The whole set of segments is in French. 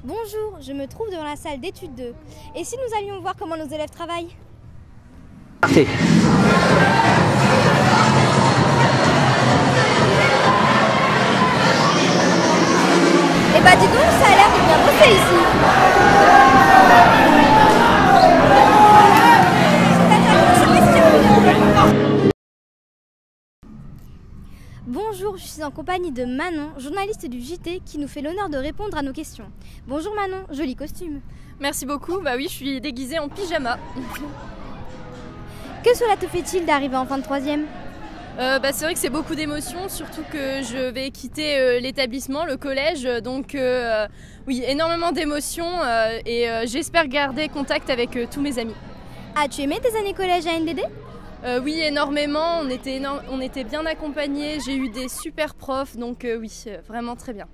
Bonjour, je me trouve devant la salle d'études 2. Et si nous allions voir comment nos élèves travaillent? Partez. Eh bah dis donc, ça a l'air de bien bosser ici. Bonjour, je suis en compagnie de Manon, journaliste du JT, qui nous fait l'honneur de répondre à nos questions. Bonjour Manon, joli costume. Merci beaucoup, bah oui, je suis déguisée en pyjama. Que cela te fait-il d'arriver en fin de troisième? C'est vrai que c'est beaucoup d'émotions, surtout que je vais quitter l'établissement, le collège, donc oui, énormément d'émotions et j'espère garder contact avec tous mes amis. As-tu aimé tes années collège à NDD? Oui, énormément, on était bien accompagnés, j'ai eu des super profs, donc oui, vraiment très bien.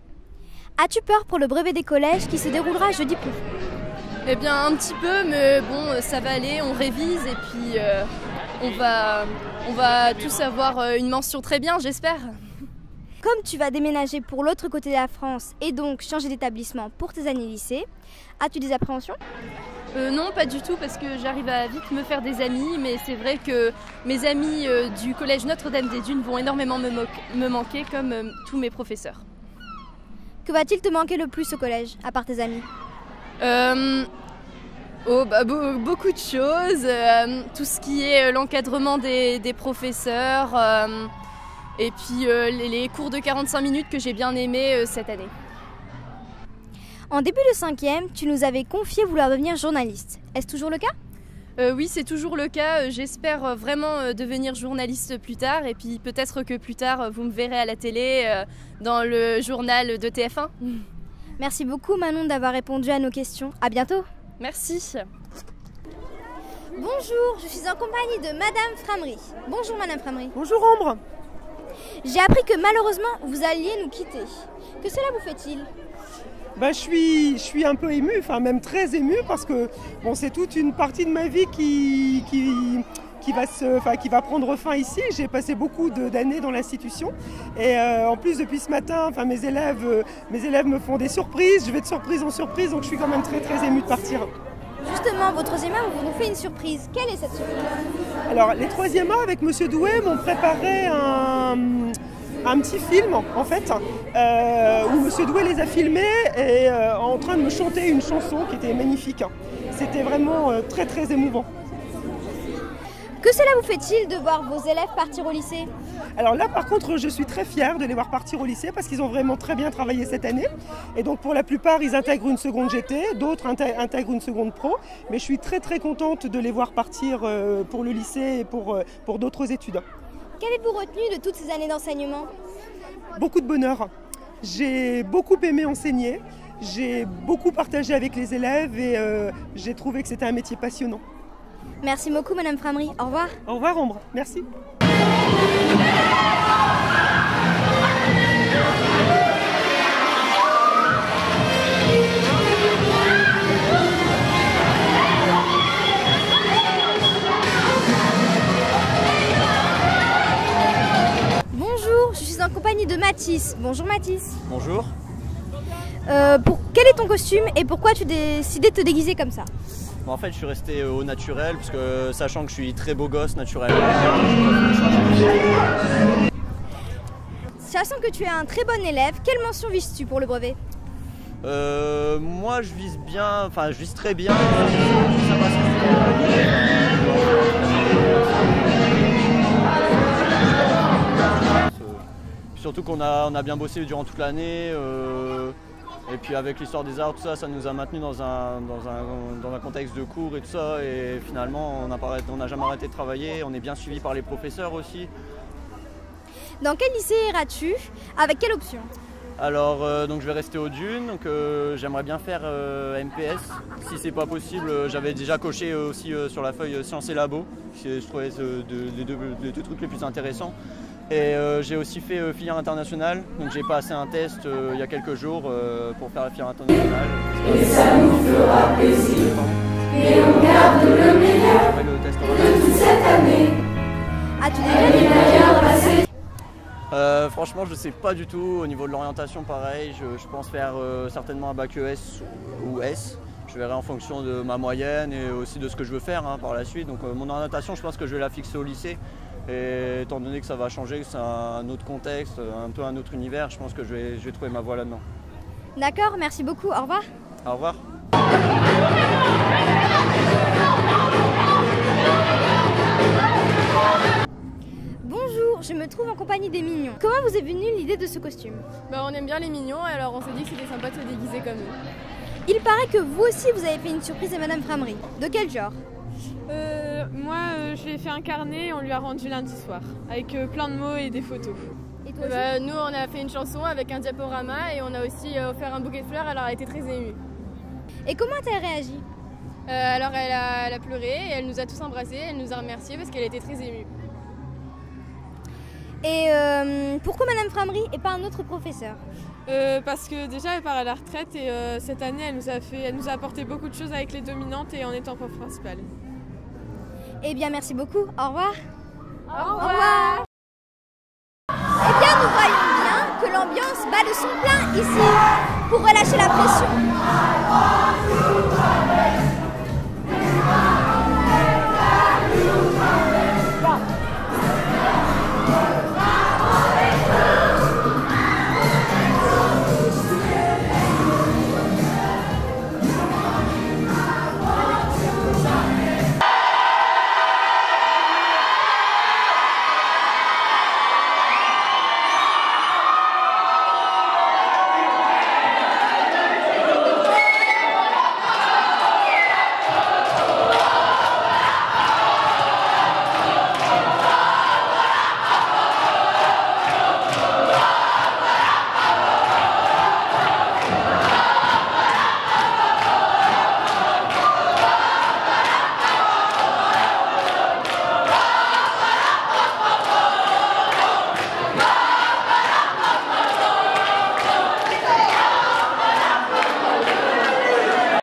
As-tu peur pour le brevet des collèges qui se déroulera jeudi prochain? Eh bien un petit peu, mais bon, ça va aller, on révise et puis on va tous avoir une mention très bien, j'espère. Comme tu vas déménager pour l'autre côté de la France et donc changer d'établissement pour tes années lycée, as-tu des appréhensions? Non, pas du tout, parce que j'arrive à vite me faire des amis, mais c'est vrai que mes amis du collège Notre-Dame-des-Dunes vont énormément me manquer, comme tous mes professeurs. Que va-t-il te manquer le plus au collège, à part tes amis? Beaucoup de choses, tout ce qui est l'encadrement des professeurs, et puis les cours de 45 minutes que j'ai bien aimés cette année. En début de 5e, tu nous avais confié vouloir devenir journaliste. Est-ce toujours le cas? Oui, c'est toujours le cas. J'espère vraiment devenir journaliste plus tard, et puis peut-être que plus tard vous me verrez à la télé dans le journal de TF1. Merci beaucoup Manon d'avoir répondu à nos questions. À bientôt. Merci. Bonjour, je suis en compagnie de Madame Framery. Bonjour Madame Framery. Bonjour Ambre. J'ai appris que malheureusement vous alliez nous quitter. Que cela vous fait-il? Je suis un peu émue, enfin même très émue, parce que bon, c'est toute une partie de ma vie qui va prendre fin ici. J'ai passé beaucoup d'années dans l'institution et en plus depuis ce matin, mes élèves me font des surprises. Je vais de surprise en surprise, donc je suis quand même très très émue de partir. Justement, vos 3e A, vous nous fait une surprise. Quelle est cette surprise? Alors les 3e A avec Monsieur Doué m'ont préparé un petit film en fait où Monsieur Doué les a filmés et en train de me chanter une chanson qui était magnifique. C'était vraiment très très émouvant. Que cela vous fait-il de voir vos élèves partir au lycée? Alors là par contre je suis très fière de les voir partir au lycée parce qu'ils ont vraiment très bien travaillé cette année et donc pour la plupart ils intègrent une seconde GT, d'autres intègrent une seconde pro, mais je suis très très contente de les voir partir pour le lycée et pour d'autres études. Qu'avez-vous retenu de toutes ces années d'enseignement? Beaucoup de bonheur. J'ai beaucoup aimé enseigner, j'ai beaucoup partagé avec les élèves et j'ai trouvé que c'était un métier passionnant. Merci beaucoup Madame Framery, au revoir. Au revoir Ambre, merci. Bonjour, je suis en compagnie de Mathis. Bonjour Mathis. Bonjour. Quel est ton costume et pourquoi tu as décidé de te déguiser comme ça? En fait, je suis resté au naturel, parce que sachant que je suis très beau gosse naturellement. Sachant que tu es un très bon élève, quelle mention vises-tu pour le brevet? Moi, je vise bien, enfin, je vise très bien. Surtout qu'on a bien bossé durant toute l'année. Et puis avec l'histoire des arts, tout ça, ça nous a maintenus dans un contexte de cours et tout ça. Et finalement, on n'a jamais arrêté de travailler. On est bien suivi par les professeurs aussi. Dans quel lycée iras-tu? Avec quelle option? Alors, donc je vais rester aux Dunes. Donc j'aimerais bien faire MPS. Si c'est pas possible, j'avais déjà coché aussi sur la feuille Sciences et Labo. Je trouvais les deux trucs les plus intéressants. Et j'ai aussi fait filière internationale, donc j'ai passé un test il y a quelques jours pour faire la filière internationale. Et ça nous fera plaisir, et on garde le meilleur de toute cette année. As-tu déjà des bien passé? Franchement, je sais pas du tout. Au niveau de l'orientation, pareil, je pense faire certainement un bac ES ou S. Je verrai en fonction de ma moyenne et aussi de ce que je veux faire par la suite. Donc mon orientation, je pense que je vais la fixer au lycée. Et étant donné que ça va changer, que c'est un autre contexte, un peu un autre univers, je pense que je vais trouver ma voie là-dedans. D'accord, merci beaucoup. Au revoir. Au revoir. Bonjour, je me trouve en compagnie des mignons. Comment vous est venue l'idée de ce costume? On aime bien les mignons, alors on s'est dit que c'était sympa de se déguiser comme eux. Il paraît que vous aussi vous avez fait une surprise à Madame Framery. De quel genre? Moi, je lui ai fait un carnet et on lui a rendu lundi soir, avec plein de mots et des photos. Et toi aussi? Nous, on a fait une chanson avec un diaporama et on a aussi offert un bouquet de fleurs, alors elle était très émue. Et comment a-t-elle réagi? Alors elle a pleuré et elle nous a tous embrassés, elle nous a remerciés parce qu'elle était très émue. Et pourquoi Madame Framery et pas un autre professeur? Parce que déjà elle part à la retraite et cette année elle nous a apporté beaucoup de choses avec les dominantes et en étant prof principale. Eh bien merci beaucoup, au revoir. Au revoir. Eh bien nous voyons bien que l'ambiance bat de son plein ici pour relâcher la pression.